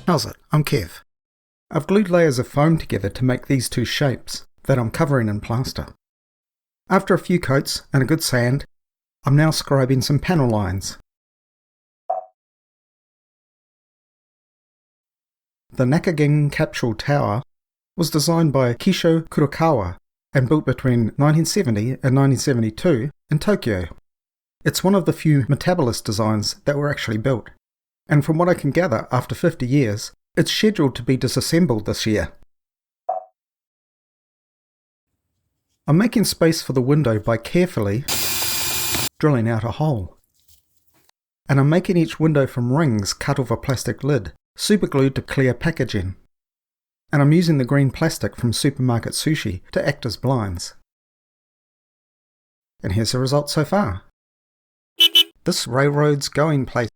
How's it? I'm Kev. I've glued layers of foam together to make these two shapes that I'm covering in plaster. After a few coats and a good sand, I'm now scribing some panel lines. The Nakagin Capsule Tower was designed by Kisho Kurokawa and built between 1970 and 1972 in Tokyo. It's one of the few metabolist designs that were actually built, and from what I can gather, after 50 years, it's scheduled to be disassembled this year. I'm making space for the window by carefully drilling out a hole. And I'm making each window from rings cut off a plastic lid, superglued to clear packaging. And I'm using the green plastic from supermarket sushi to act as blinds. And here's the result so far. This railroad's going places.